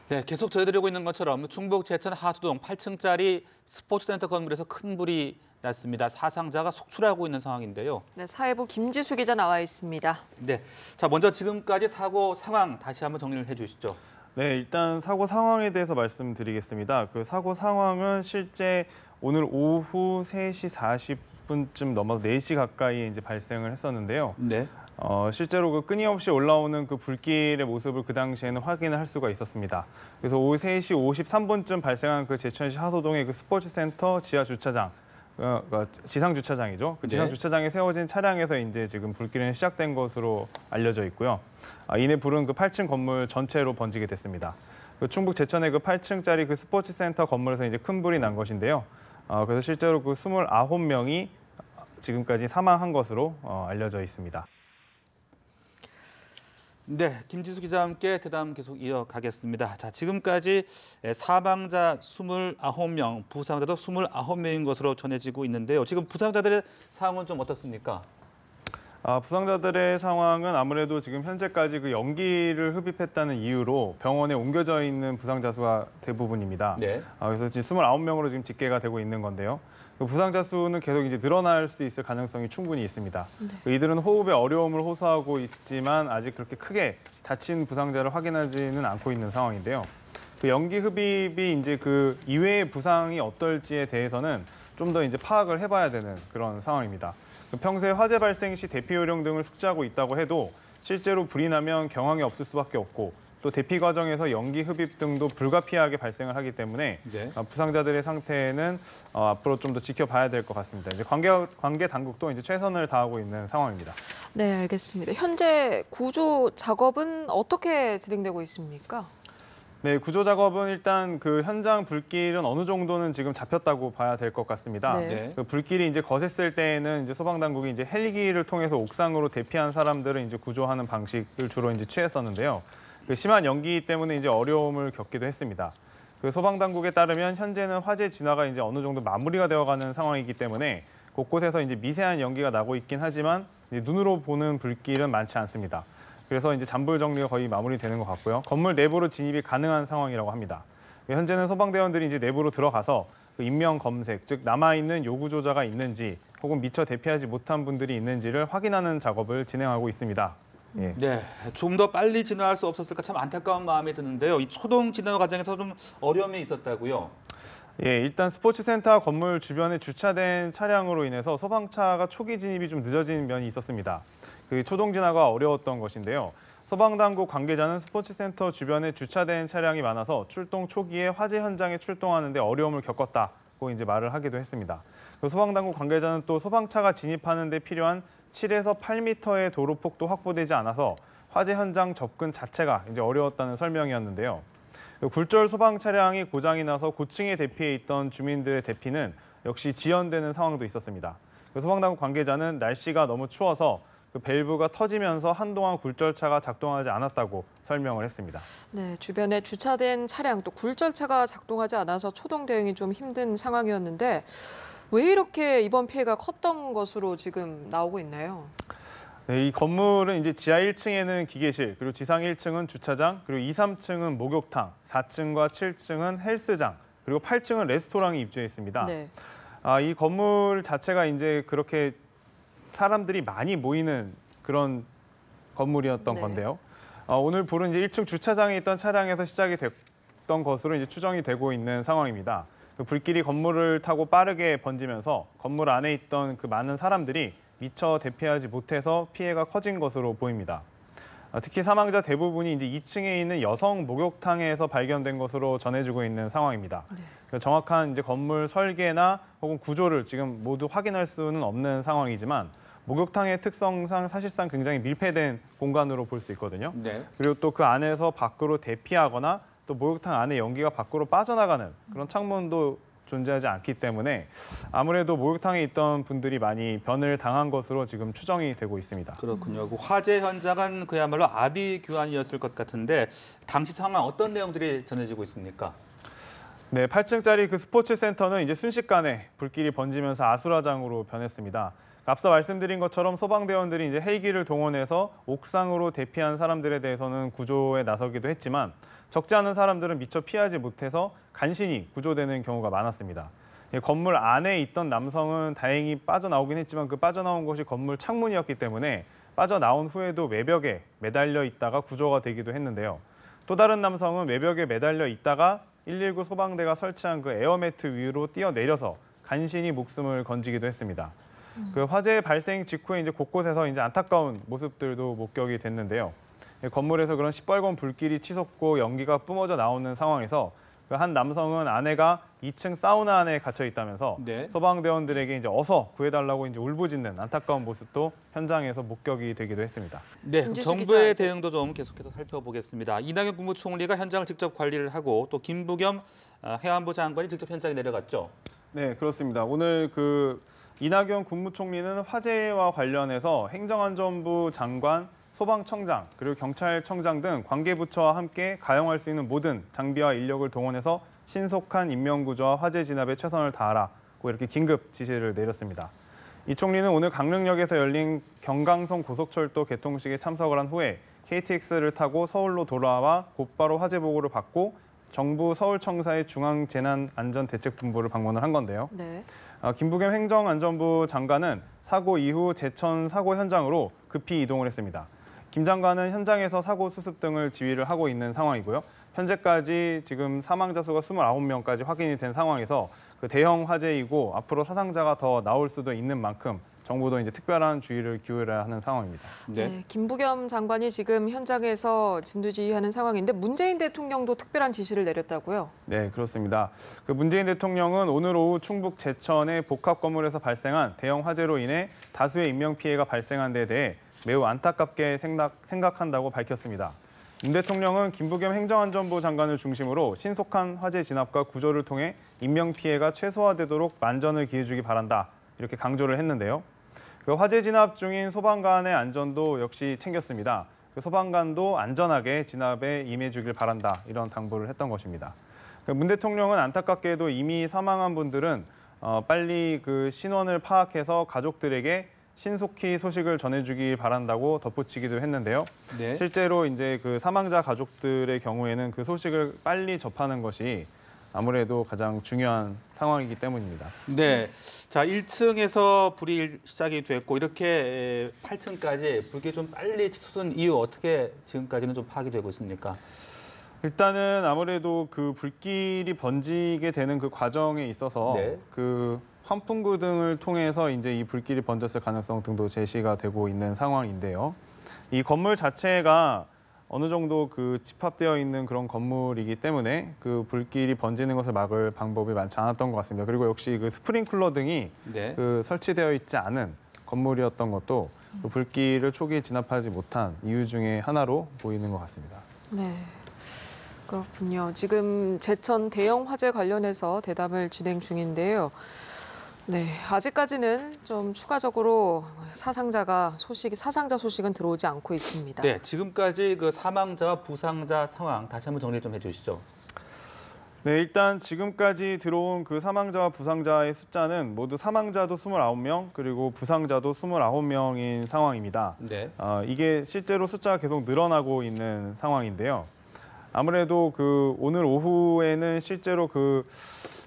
네, 계속 전해드리고 있는 것처럼 충북 제천 하수동 8층짜리 스포츠센터 건물에서 큰 불이 났습니다. 사상자가 속출하고 있는 상황인데요. 네, 사회부 김지수 기자 나와 있습니다. 네, 자 먼저 지금까지 사고 상황 다시 한번 정리를 해주시죠. 네, 일단 사고 상황에 대해서 말씀드리겠습니다. 그 사고 상황은 실제 오늘 오후 3시 40분쯤 넘어서 4시 가까이 이제 발생을 했었는데요. 네. 실제로 그 끊임없이 올라오는 그 불길의 모습을 그 당시에는 확인을 할 수가 있었습니다. 그래서 오후 3시 53분쯤 발생한 그 제천시 하소동의 그 스포츠센터 지하 주차장, 지상 주차장이죠. 그 지상 네. 주차장에 세워진 차량에서 이제 지금 불길은 시작된 것으로 알려져 있고요. 이내 불은 그 8층 건물 전체로 번지게 됐습니다. 그 충북 제천의 그 8층짜리 그 스포츠센터 건물에서 이제 큰 불이 난 것인데요. 그래서 실제로 그 29명이 지금까지 사망한 것으로 알려져 있습니다. 네, 김지수 기자와 함께 대담 계속 이어가겠습니다. 자, 지금까지 사망자 29명, 부상자도 29명인 것으로 전해지고 있는데요. 지금 부상자들의 상황은 좀 어떻습니까? 부상자들의 상황은 아무래도 지금 현재까지 그 연기를 흡입했다는 이유로 병원에 옮겨져 있는 부상자 수가 대부분입니다. 네. 그래서 지금 29명으로 지금 집계가 되고 있는 건데요. 그 부상자 수는 계속 이제 늘어날 수 있을 가능성이 충분히 있습니다. 이들은 호흡에 어려움을 호소하고 있지만 아직 그렇게 크게 다친 부상자를 확인하지는 않고 있는 상황인데요. 그 연기 흡입이 이제 그 이외의 부상이 어떨지에 대해서는 좀 더 이제 파악을 해봐야 되는 그런 상황입니다. 평소에 화재 발생 시 대피 요령 등을 숙지하고 있다고 해도 실제로 불이 나면 경황이 없을 수밖에 없고 또 대피 과정에서 연기 흡입 등도 불가피하게 발생을 하기 때문에 네. 부상자들의 상태는 앞으로 좀 더 지켜봐야 될 것 같습니다. 이제 관계 당국도 이제 최선을 다하고 있는 상황입니다. 네, 알겠습니다. 현재 구조 작업은 어떻게 진행되고 있습니까? 네, 구조 작업은 일단 그 현장 불길은 어느 정도는 지금 잡혔다고 봐야 될 것 같습니다. 네. 네. 그 불길이 이제 거셌을 때에는 이제 소방 당국이 이제 헬기를 통해서 옥상으로 대피한 사람들을 이제 구조하는 방식을 주로 이제 취했었는데요. 그 심한 연기 때문에 이제 어려움을 겪기도 했습니다. 그 소방 당국에 따르면 현재는 화재 진화가 이제 어느 정도 마무리가 되어가는 상황이기 때문에 곳곳에서 이제 미세한 연기가 나고 있긴 하지만 이제 눈으로 보는 불길은 많지 않습니다. 그래서 이제 잔불 정리가 거의 마무리되는 것 같고요. 건물 내부로 진입이 가능한 상황이라고 합니다. 현재는 소방대원들이 이제 내부로 들어가서 그 인명 검색, 즉 남아 있는 요구조자가 있는지 혹은 미처 대피하지 못한 분들이 있는지를 확인하는 작업을 진행하고 있습니다. 예. 네, 좀 더 빨리 진화할 수 없었을까 참 안타까운 마음이 드는데요. 이 초동 진화 과정에서 좀 어려움이 있었다고요? 예, 일단 스포츠센터 건물 주변에 주차된 차량으로 인해서 소방차가 초기 진입이 좀 늦어진 면이 있었습니다. 그 초동 진화가 어려웠던 것인데요. 소방당국 관계자는 스포츠센터 주변에 주차된 차량이 많아서 출동 초기에 화재 현장에 출동하는 데 어려움을 겪었다고 이제 말을 하기도 했습니다. 그 소방당국 관계자는 또 소방차가 진입하는 데 필요한 7에서 8m의 도로폭도 확보되지 않아서 화재 현장 접근 자체가 이제 어려웠다는 설명이었는데요. 굴절 소방 차량이 고장이 나서 고층에 대피해 있던 주민들의 대피는 역시 지연되는 상황도 있었습니다. 소방당국 관계자는 날씨가 너무 추워서 그 밸브가 터지면서 한동안 굴절차가 작동하지 않았다고 설명을 했습니다. 네, 주변에 주차된 차량 또 굴절차가 작동하지 않아서 초동 대응이 좀 힘든 상황이었는데 왜 이렇게 이번 피해가 컸던 것으로 지금 나오고 있나요? 네, 이 건물은 이제 지하 1층에는 기계실, 그리고 지상 1층은 주차장, 그리고 2, 3층은 목욕탕, 4층과 7층은 헬스장, 그리고 8층은 레스토랑이 입주해 있습니다. 네. 이 건물 자체가 이제 그렇게 사람들이 많이 모이는 그런 건물이었던 네. 건데요. 오늘 불은 이제 1층 주차장에 있던 차량에서 시작이 됐던 것으로 이제 추정이 되고 있는 상황입니다. 그 불길이 건물을 타고 빠르게 번지면서 건물 안에 있던 그 많은 사람들이 미처 대피하지 못해서 피해가 커진 것으로 보입니다. 특히 사망자 대부분이 이제 2층에 있는 여성 목욕탕에서 발견된 것으로 전해지고 있는 상황입니다. 네. 정확한 이제 건물 설계나 혹은 구조를 지금 모두 확인할 수는 없는 상황이지만 목욕탕의 특성상 사실상 굉장히 밀폐된 공간으로 볼 수 있거든요. 네. 그리고 또 그 안에서 밖으로 대피하거나 또 목욕탕 안에 연기가 밖으로 빠져나가는 그런 창문도 존재하지 않기 때문에 아무래도 목욕탕에 있던 분들이 많이 변을 당한 것으로 지금 추정이 되고 있습니다. 그렇군요. 그 화재 현장은 그야말로 아비규환이었을 것 같은데 당시 상황 어떤 내용들이 전해지고 있습니까? 네, 8층짜리 그 스포츠 센터는 이제 순식간에 불길이 번지면서 아수라장으로 변했습니다. 앞서 말씀드린 것처럼 소방대원들이 이제 헬기를 동원해서 옥상으로 대피한 사람들에 대해서는 구조에 나서기도 했지만 적지 않은 사람들은 미처 피하지 못해서 간신히 구조되는 경우가 많았습니다. 건물 안에 있던 남성은 다행히 빠져나오긴 했지만 그 빠져나온 곳이 건물 창문이었기 때문에 빠져나온 후에도 외벽에 매달려 있다가 구조가 되기도 했는데요. 또 다른 남성은 외벽에 매달려 있다가 119 소방대가 설치한 그 에어매트 위로 뛰어내려서 간신히 목숨을 건지기도 했습니다. 그 화재 발생 직후에 이제 곳곳에서 이제 안타까운 모습들도 목격이 됐는데요. 건물에서 그런 시뻘건 불길이 치솟고 연기가 뿜어져 나오는 상황에서 그 한 남성은 아내가 2층 사우나 안에 갇혀 있다면서 네. 소방대원들에게 이제 어서 구해달라고 이제 울부짖는 안타까운 모습도 현장에서 목격이 되기도 했습니다. 네, 김지수 정부의 기자. 대응도 좀 계속해서 살펴보겠습니다. 이낙연 국무총리가 현장을 직접 관리를 하고 또 김부겸 해안부 장관이 직접 현장에 내려갔죠. 네, 그렇습니다. 오늘 그 이낙연 국무총리는 화재와 관련해서 행정안전부 장관, 소방청장, 그리고 경찰청장 등 관계부처와 함께 가용할 수 있는 모든 장비와 인력을 동원해서 신속한 인명구조와 화재 진압에 최선을 다하라고 이렇게 긴급 지시를 내렸습니다. 이 총리는 오늘 강릉역에서 열린 경강선 고속철도 개통식에 참석을 한 후에 KTX를 타고 서울로 돌아와 곧바로 화재 보고를 받고 정부 서울청사의 중앙재난안전대책본부를 방문을 한 건데요. 네. 김부겸 행정안전부 장관은 사고 이후 제천 사고 현장으로 급히 이동을 했습니다. 김 장관은 현장에서 사고 수습 등을 지휘를 하고 있는 상황이고요. 현재까지 지금 사망자 수가 29명까지 확인이 된 상황에서 그 대형 화재이고 앞으로 사상자가 더 나올 수도 있는 만큼 정부도 이제 특별한 주의를 기울여야 하는 상황입니다. 네, 김부겸 장관이 지금 현장에서 진두지휘하는 상황인데 문재인 대통령도 특별한 지시를 내렸다고요? 네, 그렇습니다. 그 문재인 대통령은 오늘 오후 충북 제천의 복합 건물에서 발생한 대형 화재로 인해 다수의 인명 피해가 발생한 데 대해 매우 안타깝게 생각한다고 밝혔습니다. 문 대통령은 김부겸 행정안전부 장관을 중심으로 신속한 화재 진압과 구조를 통해 인명 피해가 최소화되도록 만전을 기해주기 바란다 이렇게 강조를 했는데요. 그 화재 진압 중인 소방관의 안전도 역시 챙겼습니다. 그 소방관도 안전하게 진압에 임해주길 바란다 이런 당부를 했던 것입니다. 문 대통령은 안타깝게도 이미 사망한 분들은 빨리 그 신원을 파악해서 가족들에게 신속히 소식을 전해주기 바란다고 덧붙이기도 했는데요. 네. 실제로 이제 그 사망자 가족들의 경우에는 그 소식을 빨리 접하는 것이 아무래도 가장 중요한 상황이기 때문입니다. 네, 자 1층에서 불이 시작이 됐고 이렇게 8층까지 불이 좀 빨리 치솟은 이유 어떻게 지금까지는 좀 파악이 되고 있습니까? 일단은 아무래도 그 불길이 번지게 되는 그 과정에 있어서 네. 그 환풍구 등을 통해서 이제 이 불길이 번졌을 가능성 등도 제시가 되고 있는 상황인데요. 이 건물 자체가 어느 정도 그 집합되어 있는 그런 건물이기 때문에 그 불길이 번지는 것을 막을 방법이 많지 않았던 것 같습니다. 그리고 역시 그 스프링클러 등이 네. 그 설치되어 있지 않은 건물이었던 것도 그 불길을 초기에 진압하지 못한 이유 중에 하나로 보이는 것 같습니다. 네. 그렇군요. 지금 제천 대형 화재 관련해서 대담을 진행 중인데요. 네, 아직까지는 좀 추가적으로 사상자 소식은 들어오지 않고 있습니다. 네, 지금까지 그 사망자와 부상자 상황 다시 한번 정리 좀 해주시죠. 네, 일단 지금까지 들어온 그 사망자와 부상자의 숫자는 모두 사망자도 29명, 그리고 부상자도 29명인 상황입니다. 네. 이게 실제로 숫자가 계속 늘어나고 있는 상황인데요. 아무래도 그 오늘 오후에는 실제로 그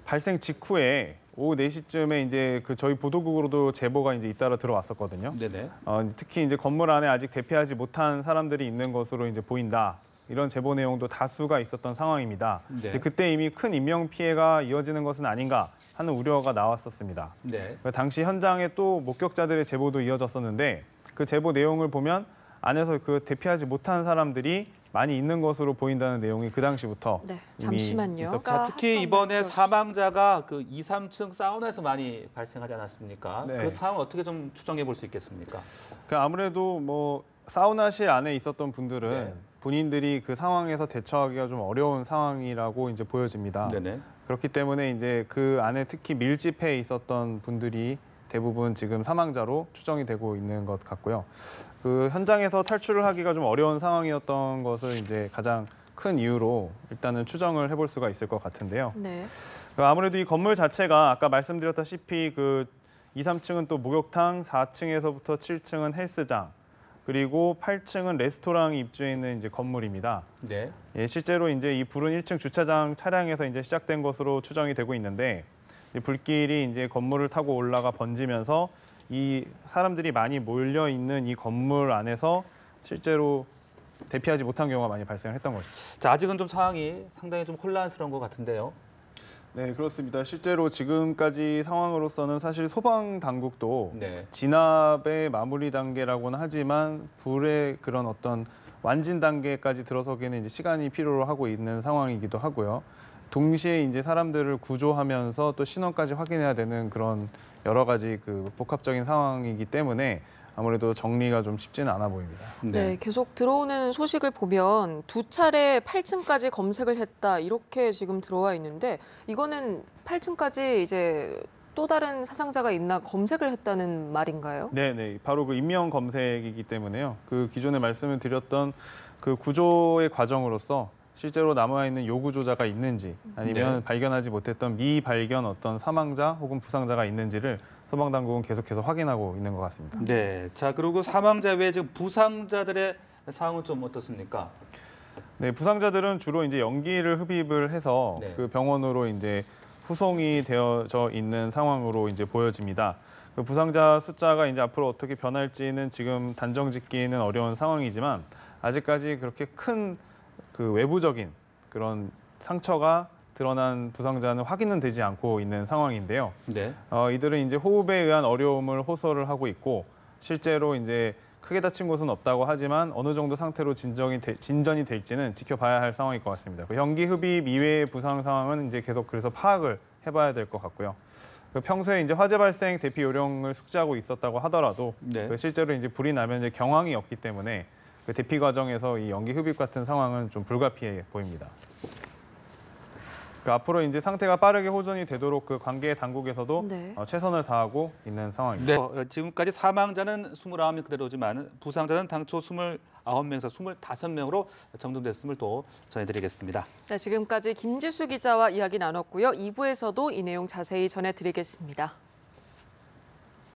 발생 직후에 오후 4시쯤에 이제 그 저희 보도국으로도 제보가 이제 잇따라 들어왔었거든요. 네네. 특히 이제 건물 안에 아직 대피하지 못한 사람들이 있는 것으로 이제 보인다. 이런 제보 내용도 다수가 있었던 상황입니다. 네. 그때 이미 큰 인명 피해가 이어지는 것은 아닌가 하는 우려가 나왔었습니다. 네. 당시 현장에 또 목격자들의 제보도 이어졌었는데 그 제보 내용을 보면 안에서 그 대피하지 못한 사람들이 많이 있는 것으로 보인다는 내용이 그 당시부터 네, 이미 잠시만요. 있었고. 자, 특히 하시던 이번에 말씀. 사망자가 그 2, 3층 사우나에서 많이 발생하지 않았습니까? 네. 그 상황 어떻게 좀 추정해 볼 수 있겠습니까? 그 아무래도 뭐 사우나실 안에 있었던 분들은 네. 본인들이 그 상황에서 대처하기가 좀 어려운 상황이라고 이제 보여집니다. 네네. 그렇기 때문에 이제 그 안에 특히 밀집해 있었던 분들이 대부분 지금 사망자로 추정이 되고 있는 것 같고요. 그 현장에서 탈출을 하기가 좀 어려운 상황이었던 것을 이제 가장 큰 이유로 일단은 추정을 해볼 수가 있을 것 같은데요. 네. 아무래도 이 건물 자체가 아까 말씀드렸다시피 그 2, 3층은 또 목욕탕, 4층에서부터 7층은 헬스장, 그리고 8층은 레스토랑이 입주해 있는 이제 건물입니다. 네. 예, 실제로 이제 이 불은 1층 주차장 차량에서 이제 시작된 것으로 추정이 되고 있는데 이 불길이 이제 건물을 타고 올라가 번지면서 이 사람들이 많이 몰려 있는 이 건물 안에서 실제로 대피하지 못한 경우가 많이 발생했던 것이죠. 자, 아직은 좀 상황이 상당히 좀 혼란스러운 것 같은데요. 네, 그렇습니다. 실제로 지금까지 상황으로서는 사실 소방 당국도 네. 진압의 마무리 단계라고는 하지만 불의 그런 어떤 완진 단계까지 들어서기에는 이제 시간이 필요로 하고 있는 상황이기도 하고요. 동시에 이제 사람들을 구조하면서 또 신원까지 확인해야 되는 그런 여러 가지 그 복합적인 상황이기 때문에 아무래도 정리가 좀 쉽지는 않아 보입니다. 네, 계속 들어오는 소식을 보면 2차례 8층까지 검색을 했다 이렇게 지금 들어와 있는데 이거는 8층까지 이제 또 다른 사상자가 있나 검색을 했다는 말인가요? 네, 네, 바로 그 인명 검색이기 때문에요. 그 기존에 말씀을 드렸던 그 구조의 과정으로서 실제로 남아 있는 요구조자가 있는지 아니면 네. 발견하지 못했던 미발견 어떤 사망자 혹은 부상자가 있는지를 소방당국은 계속해서 확인하고 있는 것 같습니다. 네. 자, 그리고 사망자 외에 지금 부상자들의 상황은 좀 어떻습니까? 네, 부상자들은 주로 이제 연기를 흡입을 해서 네. 그 병원으로 이제 후송이 되어져 있는 상황으로 이제 보여집니다. 그 부상자 숫자가 이제 앞으로 어떻게 변할지는 지금 단정짓기는 어려운 상황이지만 아직까지 그렇게 큰 그 외부적인 그런 상처가 드러난 부상자는 확인은 되지 않고 있는 상황인데요. 네. 이들은 이제 호흡에 의한 어려움을 호소를 하고 있고 실제로 이제 크게 다친 곳은 없다고 하지만 어느 정도 상태로 진전이 될지는 지켜봐야 할 상황일 것 같습니다. 그 연기 흡입 이외의 부상 상황은 이제 계속 그래서 파악을 해봐야 될 것 같고요. 그 평소에 이제 화재 발생 대피 요령을 숙지하고 있었다고 하더라도 네. 그 실제로 이제 불이 나면 이제 경황이 없기 때문에 그 대피 과정에서 이 연기 흡입 같은 상황은 좀 불가피해 보입니다. 그 앞으로 이제 상태가 빠르게 호전이 되도록 그 관계 당국에서도 네. 최선을 다하고 있는 상황입니다. 네. 지금까지 사망자는 29명 그대로지만 부상자는 당초 29명에서 25명으로 정정됐음을 또 전해드리겠습니다. 네, 지금까지 김지수 기자와 이야기 나눴고요. 2부에서도 이 내용 자세히 전해드리겠습니다.